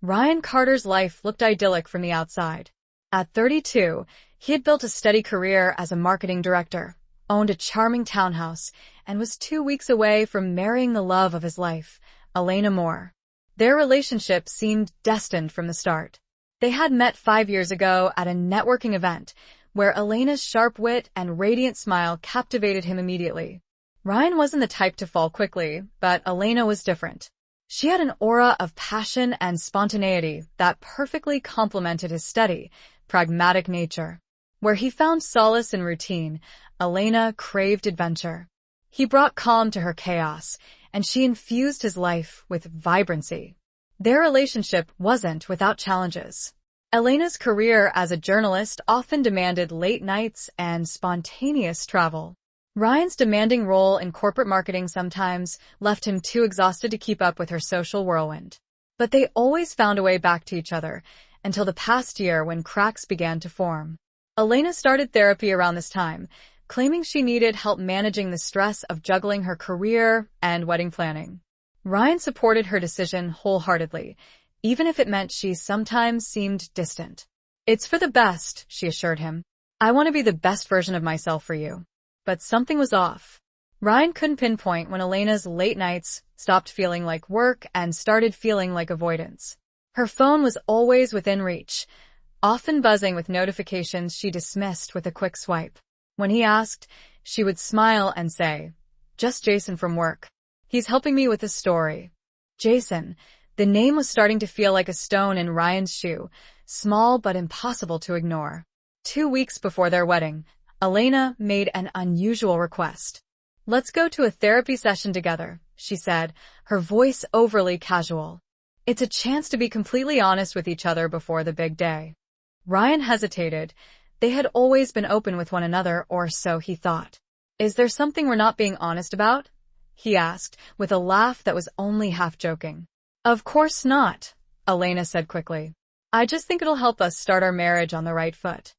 Ryan Carter's life looked idyllic from the outside. At 32, he had built a steady career as a marketing director, owned a charming townhouse, and was 2 weeks away from marrying the love of his life, Elena Moore. Their relationship seemed destined from the start. They had met 5 years ago at a networking event, where Elena's sharp wit and radiant smile captivated him immediately. Ryan wasn't the type to fall quickly, but Elena was different. She had an aura of passion and spontaneity that perfectly complemented his steady, pragmatic nature. Where he found solace in routine, Elena craved adventure. He brought calm to her chaos, and she infused his life with vibrancy. Their relationship wasn't without challenges. Elena's career as a journalist often demanded late nights and spontaneous travel. Ryan's demanding role in corporate marketing sometimes left him too exhausted to keep up with her social whirlwind. But they always found a way back to each other, until the past year when cracks began to form. Elena started therapy around this time, claiming she needed help managing the stress of juggling her career and wedding planning. Ryan supported her decision wholeheartedly, even if it meant she sometimes seemed distant. "It's for the best," she assured him. "I want to be the best version of myself for you." But something was off. Ryan couldn't pinpoint when Elena's late nights stopped feeling like work and started feeling like avoidance. Her phone was always within reach, often buzzing with notifications she dismissed with a quick swipe. When he asked, she would smile and say, "Just Jason from work. He's helping me with a story." Jason. The name was starting to feel like a stone in Ryan's shoe, small but impossible to ignore. 2 weeks before their wedding, Elena made an unusual request. "Let's go to a therapy session together," she said, her voice overly casual. "It's a chance to be completely honest with each other before the big day." Ryan hesitated. They had always been open with one another, or so he thought. "Is there something we're not being honest about?" he asked, with a laugh that was only half joking. "Of course not," Elena said quickly. "I just think it'll help us start our marriage on the right foot."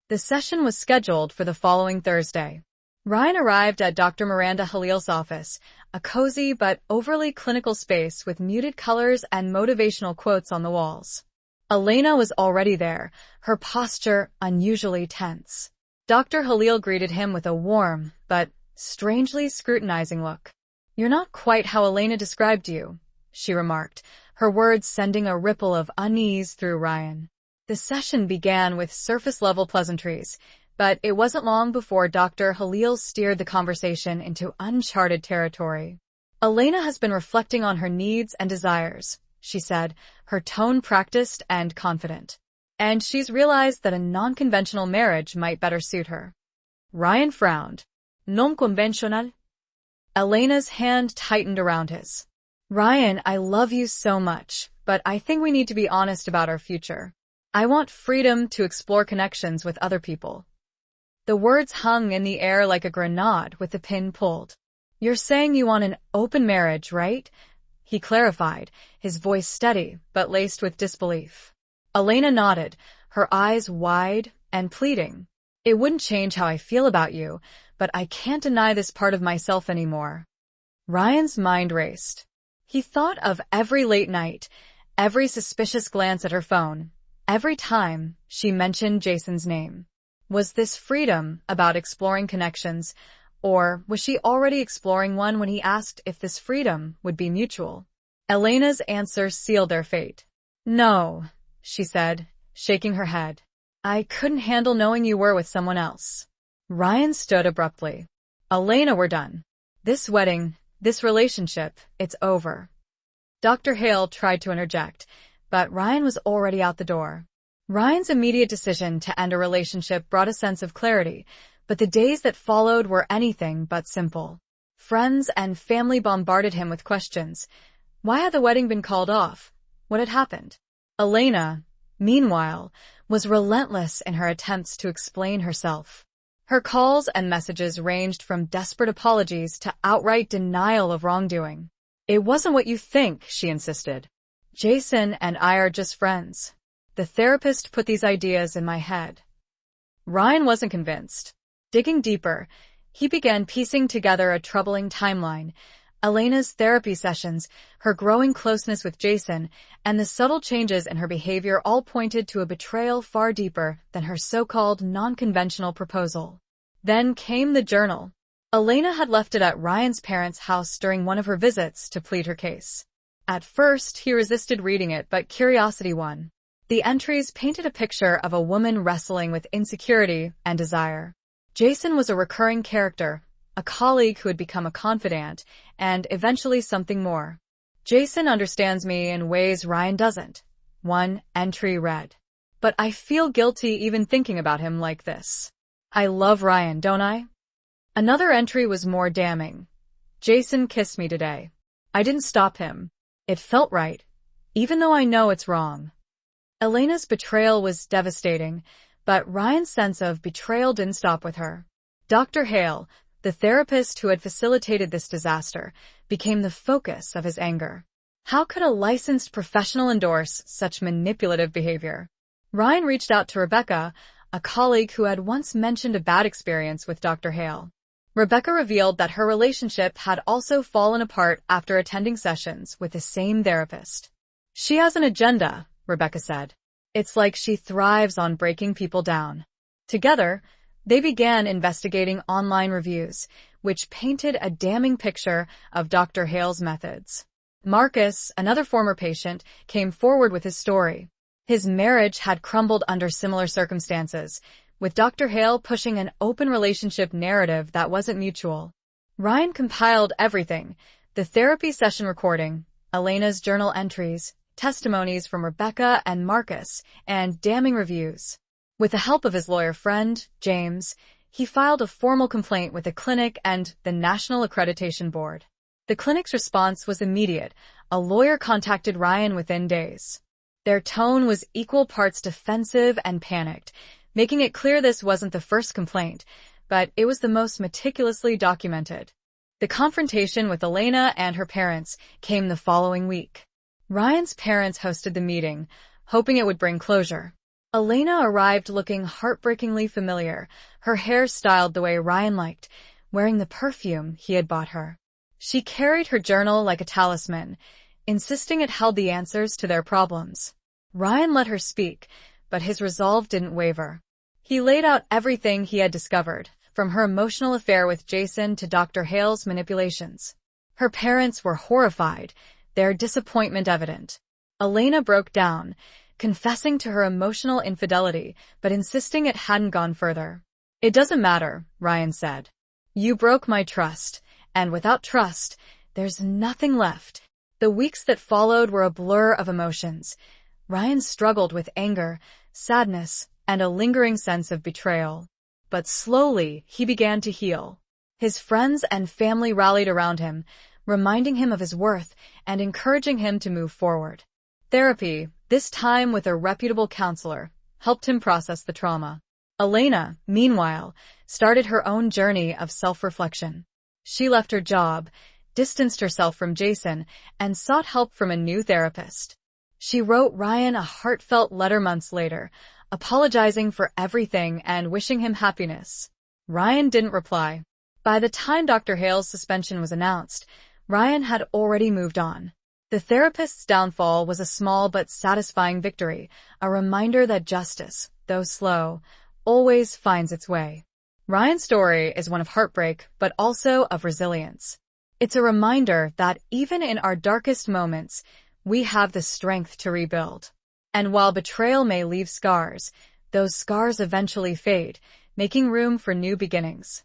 The session was scheduled for the following Thursday. Ryan arrived at Dr. Miranda Halil's office, a cozy but overly clinical space with muted colors and motivational quotes on the walls. Elena was already there, her posture unusually tense. Dr. Halil greeted him with a warm but strangely scrutinizing look. "You're not quite how Elena described you," she remarked, her words sending a ripple of unease through Ryan. The session began with surface-level pleasantries, but it wasn't long before Dr. Halil steered the conversation into uncharted territory. "Elena has been reflecting on her needs and desires," she said, her tone practiced and confident. "And she's realized that a non-conventional marriage might better suit her." Ryan frowned. "Non conventional?" Elena's hand tightened around his. "Ryan, I love you so much, but I think we need to be honest about our future. I want freedom to explore connections with other people." The words hung in the air like a grenade with the pin pulled. "You're saying you want an open marriage, right?" he clarified, his voice steady but laced with disbelief. Elena nodded, her eyes wide and pleading. "It wouldn't change how I feel about you, but I can't deny this part of myself anymore." Ryan's mind raced. He thought of every late night, every suspicious glance at her phone, every time she mentioned Jason's name. Was this freedom about exploring connections, or was she already exploring one when he asked if this freedom would be mutual? Elena's answer sealed their fate. "No," she said, shaking her head. "I couldn't handle knowing you were with someone else." Ryan stood abruptly. "Elena, we're done. This wedding, this relationship, it's over." Dr. Hale tried to interject, but Ryan was already out the door. Ryan's immediate decision to end a relationship brought a sense of clarity, but the days that followed were anything but simple. Friends and family bombarded him with questions. Why had the wedding been called off? What had happened? Elena, meanwhile, was relentless in her attempts to explain herself. Her calls and messages ranged from desperate apologies to outright denial of wrongdoing. "It wasn't what you think," she insisted. "Jason and I are just friends. The therapist put these ideas in my head." Ryan wasn't convinced. Digging deeper, he began piecing together a troubling timeline. Elena's therapy sessions, her growing closeness with Jason, and the subtle changes in her behavior all pointed to a betrayal far deeper than her so-called non-conventional proposal. Then came the journal. Elena had left it at Ryan's parents' house during one of her visits to plead her case. At first, he resisted reading it, but curiosity won. The entries painted a picture of a woman wrestling with insecurity and desire. Jason was a recurring character, a colleague who had become a confidant, and eventually something more. Jason understands me in ways Ryan doesn't. One entry read. But I feel guilty even thinking about him like this. I love Ryan, don't I? Another entry was more damning. Jason kissed me today. I didn't stop him. It felt right, even though I know it's wrong. Elena's betrayal was devastating, but Ryan's sense of betrayal didn't stop with her. Dr. Hale, the therapist who had facilitated this disaster, became the focus of his anger. How could a licensed professional endorse such manipulative behavior? Ryan reached out to Rebecca, a colleague who had once mentioned a bad experience with Dr. Hale. Rebecca revealed that her relationship had also fallen apart after attending sessions with the same therapist. She has an agenda, Rebecca said. It's like she thrives on breaking people down. Together, they began investigating online reviews, which painted a damning picture of Dr. Hale's methods. Marcus, another former patient, came forward with his story. His marriage had crumbled under similar circumstances, with Dr. Hale pushing an open relationship narrative that wasn't mutual. Ryan compiled everything: the therapy session recording, Elena's journal entries, testimonies from Rebecca and Marcus, and damning reviews. With the help of his lawyer friend, James, he filed a formal complaint with the clinic and the National Accreditation Board. The clinic's response was immediate. A lawyer contacted Ryan within days. Their tone was equal parts defensive and panicked, making it clear this wasn't the first complaint, but it was the most meticulously documented. The confrontation with Elena and her parents came the following week. Ryan's parents hosted the meeting, hoping it would bring closure. Elena arrived looking heartbreakingly familiar, her hair styled the way Ryan liked, wearing the perfume he had bought her. She carried her journal like a talisman, insisting it held the answers to their problems. Ryan let her speak, but his resolve didn't waver. He laid out everything he had discovered, from her emotional affair with Jason to Dr. Hale's manipulations. Her parents were horrified, their disappointment evident. Elena broke down, confessing to her emotional infidelity, but insisting it hadn't gone further. It doesn't matter, Ryan said. You broke my trust, and without trust, there's nothing left. The weeks that followed were a blur of emotions. Ryan struggled with anger, sadness, and a lingering sense of betrayal. But slowly, he began to heal. His friends and family rallied around him, reminding him of his worth and encouraging him to move forward. Therapy, this time with a reputable counselor, helped him process the trauma. Elena, meanwhile, started her own journey of self-reflection. She left her job, distanced herself from Jason, and sought help from a new therapist. She wrote Ryan a heartfelt letter months later, apologizing for everything and wishing him happiness. Ryan didn't reply. By the time Dr. Hale's suspension was announced, Ryan had already moved on. The therapist's downfall was a small but satisfying victory, a reminder that justice, though slow, always finds its way. Ryan's story is one of heartbreak, but also of resilience. It's a reminder that even in our darkest moments, we have the strength to rebuild. And while betrayal may leave scars, those scars eventually fade, making room for new beginnings.